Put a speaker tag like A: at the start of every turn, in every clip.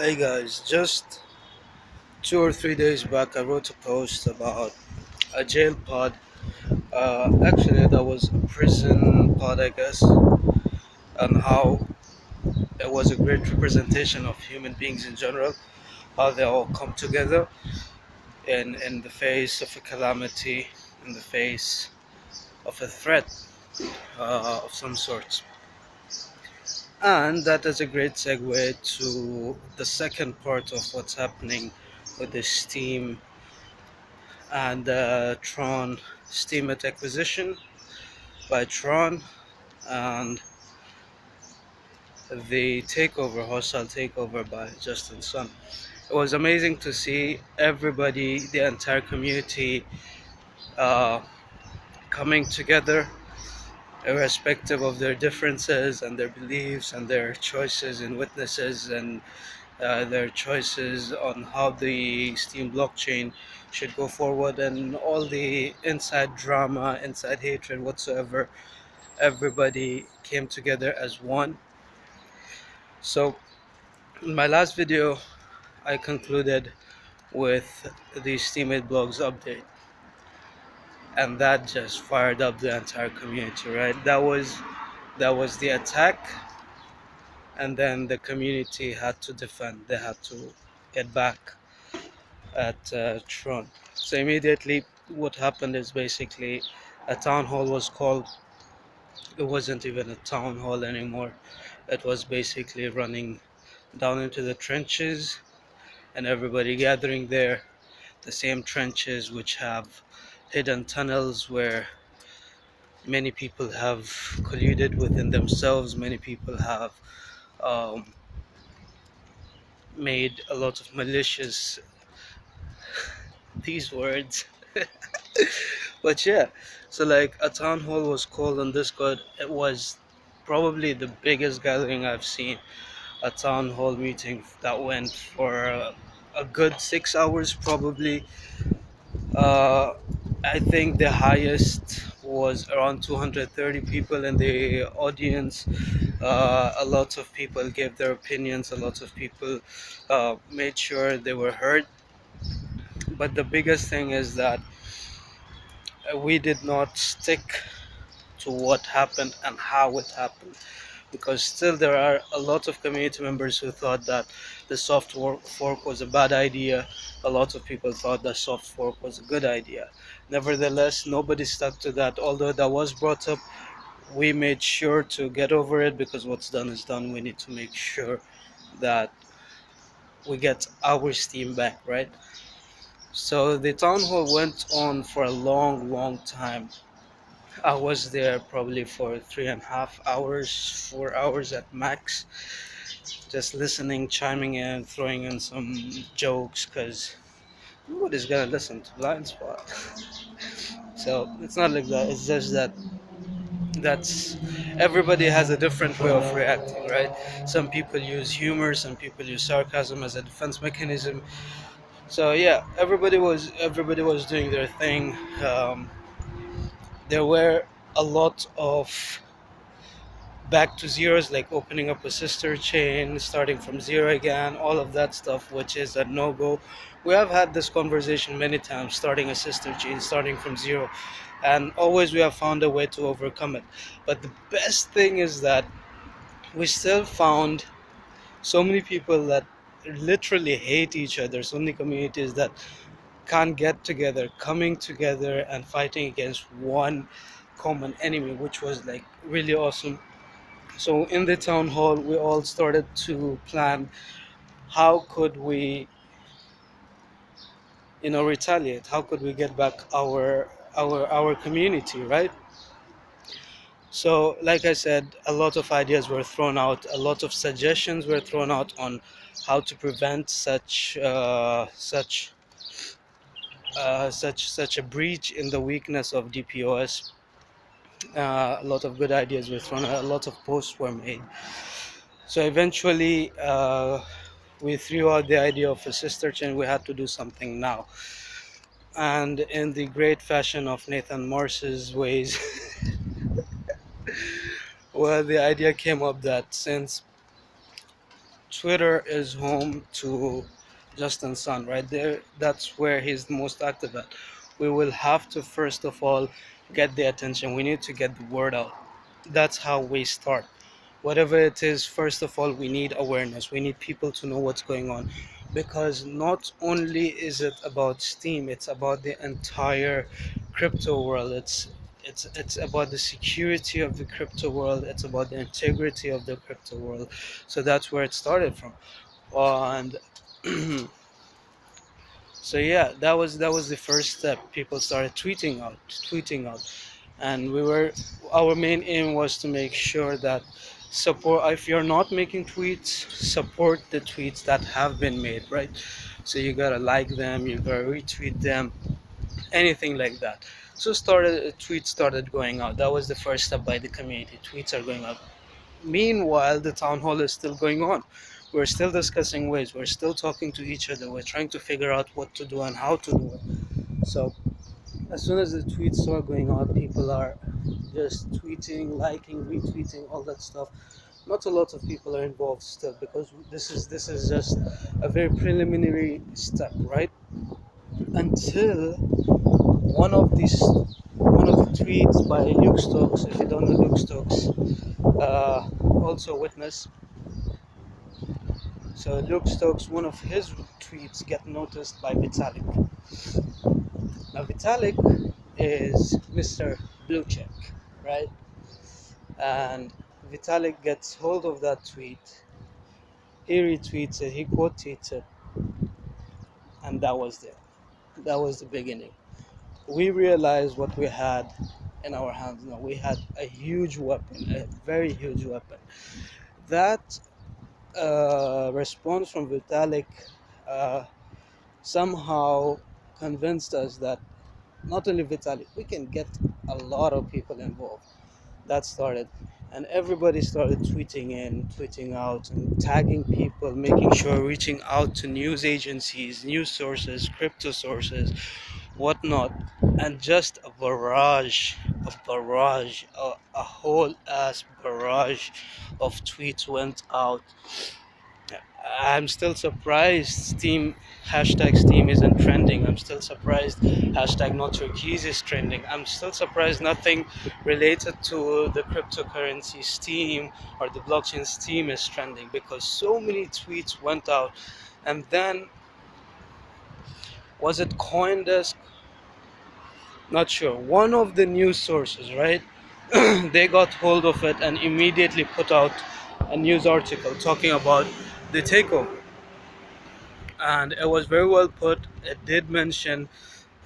A: Hey guys, just 2 or 3 days back, I wrote a post about a jail pod. Actually, that was a prison pod, I guess, and how it was a great representation of human beings in general, how they all come together in the face of a calamity, in the face of a threat of some sort. And that is a great segue to the second part of what's happening with the Steem and Tron Steam acquisition by Tron and the hostile takeover by Justin Sun. It was amazing to see everybody, the entire community, uh, coming together, irrespective of their differences and their beliefs and their choices in witnesses and their choices on how the Steam blockchain should go forward and all the inside drama, inside hatred whatsoever. Everybody came together as one. So, in my last video, I concluded with the Steemit blogs update, and that just fired up the entire community. Right? That was the attack, and then the community had to defend. They had to get back at Tron. So immediately, what happened is basically a town hall was called. It wasn't even a town hall anymore. It was basically running down into the trenches and everybody gathering there. The same trenches which have hidden tunnels where many people have colluded within themselves. Many people have um, made a lot of malicious these words. But yeah, so like a town hall was called on Discord. It was probably the biggest gathering I've seen. A town hall meeting that went for a good 6 hours probably. uh, I think the highest was around 230 people in the audience. A lot of people gave their opinions, a lot of people made sure they were heard. But the biggest thing is that we did not stick to what happened and how it happened, because still there are a lot of community members who thought that the fork was a bad idea. A lot of people thought that soft fork was a good idea. Nevertheless, nobody stuck to that. Although that was brought up, we made sure to get over it, because what's done is done. We need to make sure that we get our steam back, right? So the town hall went on for a long, long time. I was there probably for 3.5 hours, 4 hours at max, just listening, chiming in, throwing in some jokes, because nobody's gonna listen to Blind Spot. So it's not like that. It's just that that's everybody has a different way of reacting, right? Some people use humor, some people use sarcasm as a defense mechanism. So yeah, everybody was doing their thing. There were a lot of back to zeros, like opening up a sister chain, starting from zero again, all of that stuff, which is a no go. We have had this conversation many times, starting a sister chain, starting from zero, and always we have found a way to overcome it. But the best thing is that we still found so many people that literally hate each other, so many communities that can't get together, coming together and fighting against one common enemy, which was like really awesome. So in the town hall, we all started to plan how could we, retaliate? How could we get back our community, right? So, like I said, a lot of ideas were thrown out, a lot of suggestions were thrown out on how to prevent such a breach in the weakness of DPoS. A lot of good ideas were thrown out, a lot of posts were made. So eventually, we threw out the idea of a sister chain. We had to do something now. And in the great fashion of Nathan Morse's ways, well, the idea came up that since Twitter is home to Justin Sun, right there. That's where he's the most active at. We will have to first of all get the attention. We need to get the word out. That's how we start. Whatever it is, first of all, we need awareness. We need people to know what's going on, because not only is it about Steam, it's about the entire crypto world. It's about the security of the crypto world. It's about the integrity of the crypto world. So that's where it started from. And so yeah, that was the first step. People started tweeting out, and our main aim was to make sure that support, if you're not making tweets, support the tweets that have been made, right? So you gotta like them, you gotta retweet them, anything like that. So tweets started going out. That was the first step by the community. Tweets are going out. Meanwhile, the town hall is still going on. We're still discussing ways, we're still talking to each other, we're trying to figure out what to do and how to do it. So as soon as the tweets start going out, people are just tweeting, liking, retweeting, all that stuff. Not a lot of people are involved still, because this is just a very preliminary step, right? Until one of the tweets by Luke Stokes. If you don't know Luke Stokes, also a witness. So Luke Stokes, one of his tweets get noticed by Vitalik. Now Vitalik is Mr. Blue Check, right? And Vitalik gets hold of that tweet, he retweets it, he quote tweets it, and that was it. That was the beginning. We realized what we had in our hands now. We had a huge weapon, a very huge weapon. That response from Vitalik uh, somehow convinced us that not only Vitalik, we can get a lot of people involved. That started, and everybody started tweeting in, tweeting out, and tagging people, making sure reaching out to news agencies, news sources, crypto sources, whatnot, and just a whole ass barrage of tweets went out. I'm still surprised Steem isn't trending. I'm still surprised hashtag not Turkeys is trending. I'm still surprised nothing related to the cryptocurrency Steem or the blockchain Steem is trending, because so many tweets went out. And then, was it Coindesk? Not sure. One of the news sources, right? They got hold of it and immediately put out a news article talking about the takeover. And it was very well put. It did mention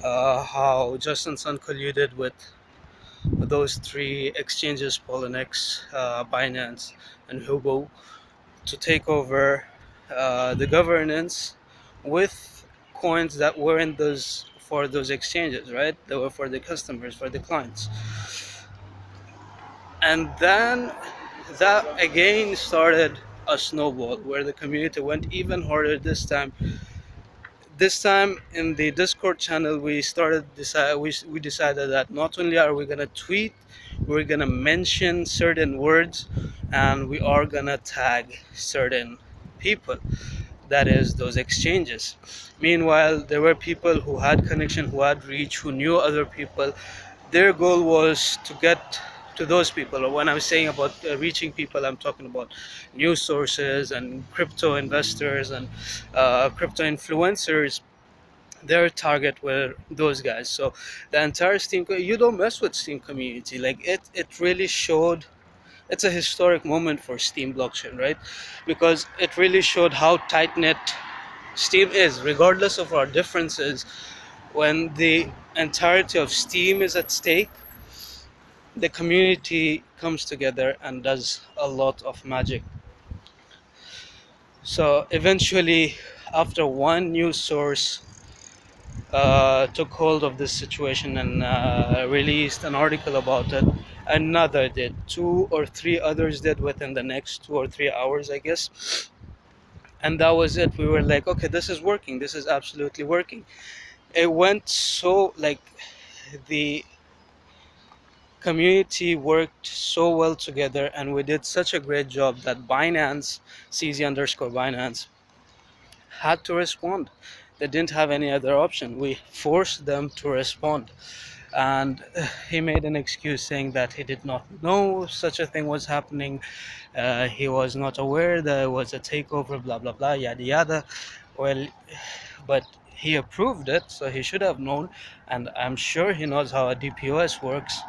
A: how Justin Sun colluded with those three exchanges, Poloniex, Binance, and Hugo, to take over the governance with coins that weren't those for those exchanges, right? They were for the customers, for the clients. And then that again started a snowball where the community went even harder this time in the Discord channel. We decided that not only are we gonna tweet, we're gonna mention certain words, and we are gonna tag certain people, that is those exchanges. Meanwhile, there were people who had connection, who had reach, who knew other people. Their goal was to get to those people. Or when I'm saying about reaching people, I'm talking about news sources and crypto investors and crypto influencers. Their target were those guys. So the entire you don't mess with Steem community. Like it really showed. It's a historic moment for Steem blockchain, right? Because it really showed how tight knit Steem is, regardless of our differences. When the entirety of Steem is at stake, the community comes together and does a lot of magic. So eventually, after one news source took hold of this situation and released an article about it, another did, two or three others did within the next 2 or 3 hours, I guess. And that was it. We were like, okay, this is working, this is absolutely working. It went so, like, the community worked so well together, and we did such a great job that Binance, CZ underscore Binance, had to respond. They didn't have any other option. We forced them to respond. And he made an excuse saying that he did not know such a thing was happening. He was not aware there was a takeover, blah, blah, blah, yada, yada. Well, but he approved it, so he should have known. And I'm sure he knows how a DPoS works.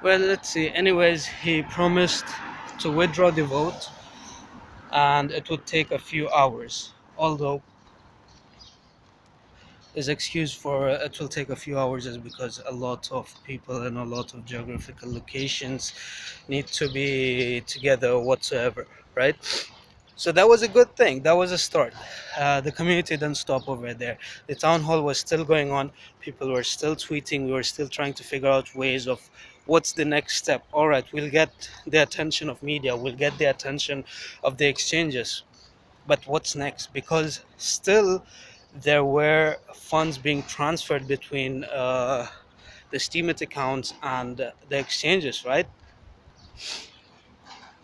A: Well, let's see. Anyways, he promised to withdraw the vote, and it would take a few hours. Although his excuse for it will take a few hours is because a lot of people and a lot of geographical locations need to be together whatsoever, right? So that was a good thing. That was a start. The community didn't stop over there. The town hall was still going on. People were still tweeting. We were still trying to figure out ways of what's the next step. All right, we'll get the attention of media. We'll get the attention of the exchanges. But what's next? Because still there were funds being transferred between the Steemit accounts and the exchanges, right?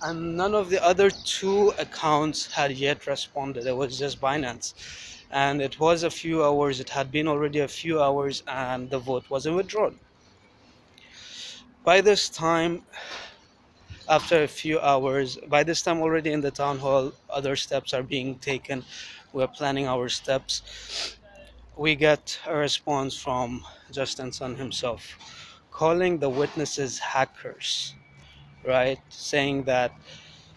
A: And none of the other two accounts had yet responded. It was just Binance. And it was a few hours, it had been already a few hours, and the vote wasn't withdrawn. By this time, after a few hours, by this time already in the town hall, other steps are being taken. We're planning our steps. We get a response from Justin Sun himself, calling the witnesses hackers, right? Saying that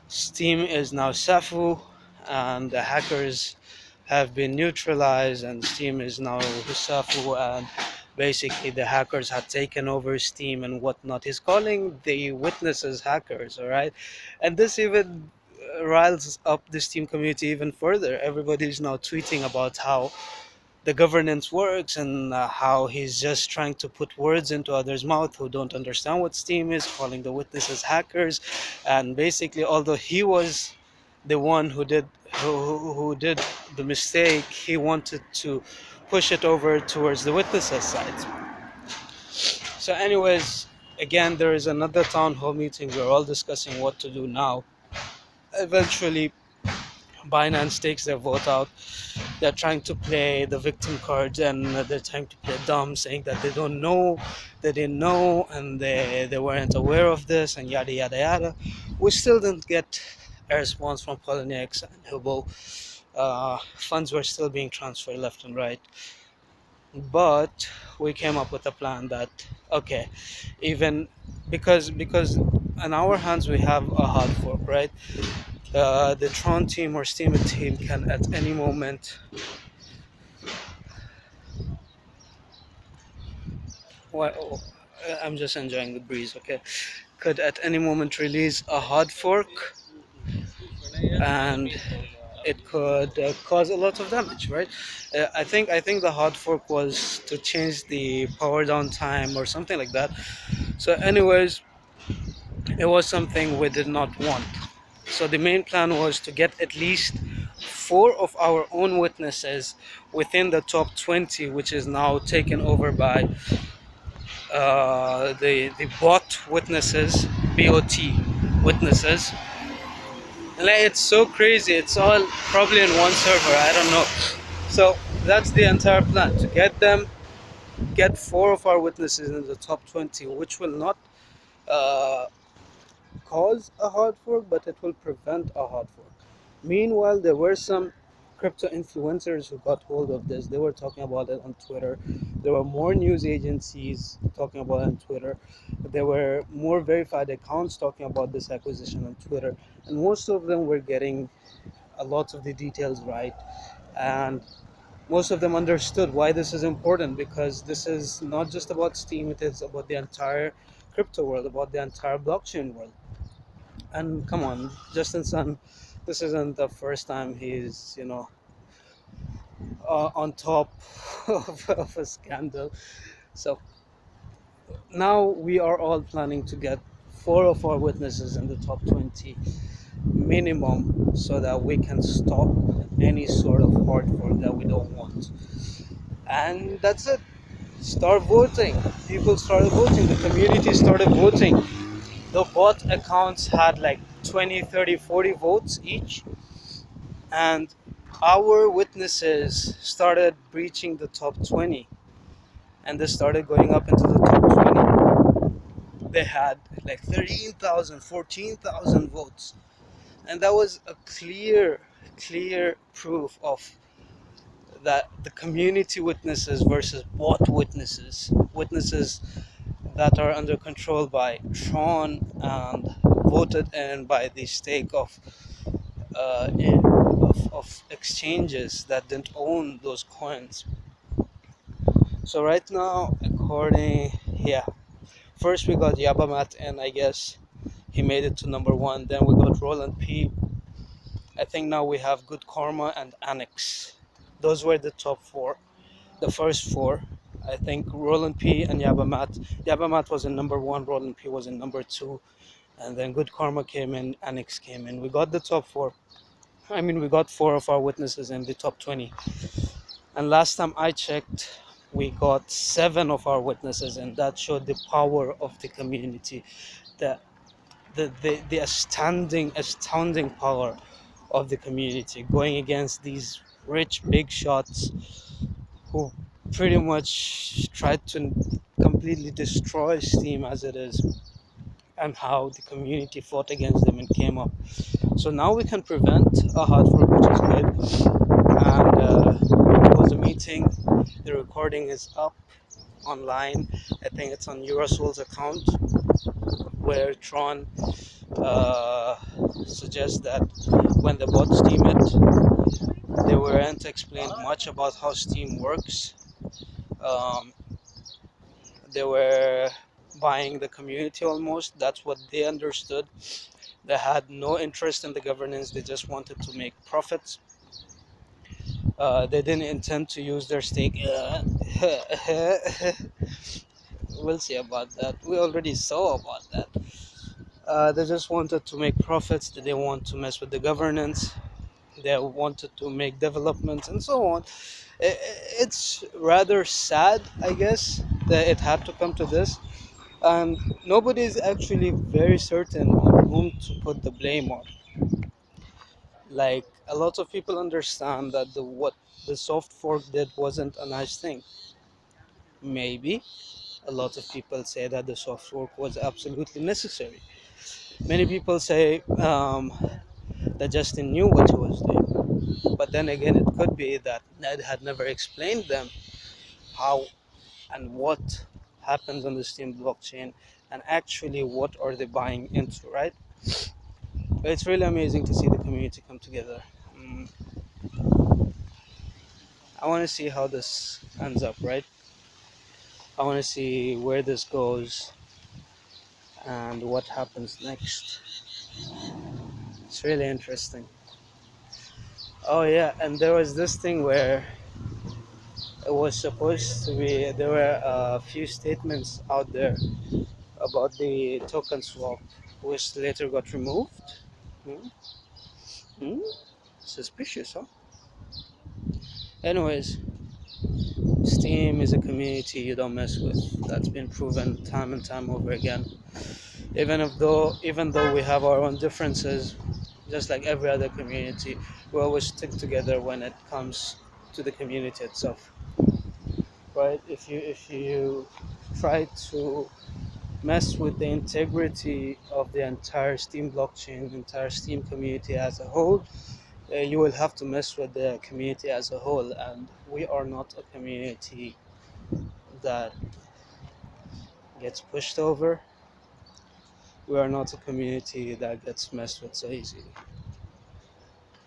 A: Steem is now Safu, and the hackers have been neutralized, and Steem is now Safu, and basically the hackers had taken over Steem and whatnot. He's calling the witnesses hackers, all right? And this even riles up the Steem community even further. Everybody's now tweeting about how the governance works, and how he's just trying to put words into others' mouth who don't understand what Steem is, calling the witnesses hackers. And basically, although he was the one who did the mistake, he wanted to push it over towards the witnesses side. So anyways, again, there is another town hall meeting. We're all discussing what to do now. Eventually Binance takes their vote out. They're trying to play the victim cards, and they're trying to play dumb, saying that they don't know, they didn't know, and they weren't aware of this, and yada yada yada. We still didn't get a response from Polynex and Hubo. Funds were still being transferred left and right. But we came up with a plan that, okay, even because in our hands we have a hard fork, right? The Tron team or Steam team can at any moment, well, I'm just enjoying the breeze, okay, could at any moment release a hard fork, and it could cause a lot of damage, right? I think the hard fork was to change the power down time or something like that. So anyways, it was something we did not want. So the main plan was to get at least 4 of our own witnesses within the top 20, which is now taken over by the bot witnesses, BOT witnesses. And like, it's so crazy. It's all probably in one server. I don't know. So that's the entire plan, to get 4 of our witnesses in the top 20, which will not uh, cause a hard fork, but it will prevent a hard fork. Meanwhile, there were some crypto influencers who got hold of this. They were talking about it on Twitter. There were more news agencies talking about it on Twitter. There were more verified accounts talking about this acquisition on Twitter. And most of them were getting a lot of the details right. And most of them understood why this is important, because this is not just about Steem, it is about the entire crypto world, about the entire blockchain world. And come on, Justin Sun, this isn't the first time he's, on top of a scandal. So now we are all planning to get 4 of our witnesses in the top 20 minimum, so that we can stop any sort of hard fork that we don't want. And that's it. start voting. People started voting. The community started voting. The bot accounts had like 20, 30, 40 votes each, and our witnesses started breaching the top 20, and they started going up into the top 20. They had like 13,000, 14,000 votes, and that was a clear proof of that the community witnesses versus bot witnesses that are under control by Tron and voted in by the stake of exchanges that didn't own those coins. So right now, first we got Yabamat, and I guess he made it to number one. Then we got Roland P. I think now we have Good Karma and Annex. Those were the top four, the first four. I think Roland P and Yabamat. Yabamat was in number one, Roland P was in number two, and then Good Karma came in, Annex came in. We got the top four. I mean, we got four of our witnesses in the top 20. And last time I checked, we got seven of our witnesses, and that showed the power of the community, the the astounding power of the community going against these rich big shots who pretty much tried to completely destroy Steem as it is, and how the community fought against them and came up. So now we can prevent a hard fork, which is good. And it was a meeting. The recording is up online. I think it's on Eurosol's account, where Tron uh, suggests that when the bot Steem it, they weren't explained much about how Steem works. Um, they were buying the community almost. That's what they understood. They had no interest in the governance. They just wanted to make profits. They didn't intend to use their stake. We'll see about that. We already saw about that. They just wanted to make profits. They didn't want to mess with the governance. They wanted to make developments and so on. It's rather sad, I guess, that it had to come to this. And nobody is actually very certain on whom to put the blame on. Like, a lot of people understand that what the soft fork did wasn't a nice thing. Maybe a lot of people say that the soft fork was absolutely necessary. Many people say that Justin knew what he was doing, but then again, it could be that Ned had never explained them how and what happens on the Steem blockchain, and actually what are they buying into, right? It's really amazing to see the community come together. I want to see how this ends up, right? I want to see where this goes and what happens next. It's really interesting. Oh yeah, and there was this thing where it was supposed to be, there were a few statements out there about the token swap, which later got removed. Hmm? Hmm? Suspicious, huh? Anyways, Steem is a community you don't mess with. That's been proven time and time over again. Even though we have our own differences, just like every other community, we always stick together when it comes to the community itself. Right? If you try to mess with the integrity of the entire Steem blockchain, entire Steem community as a whole, you will have to mess with the community as a whole. And we are not a community that gets pushed over. We are not a community that gets messed with so easily.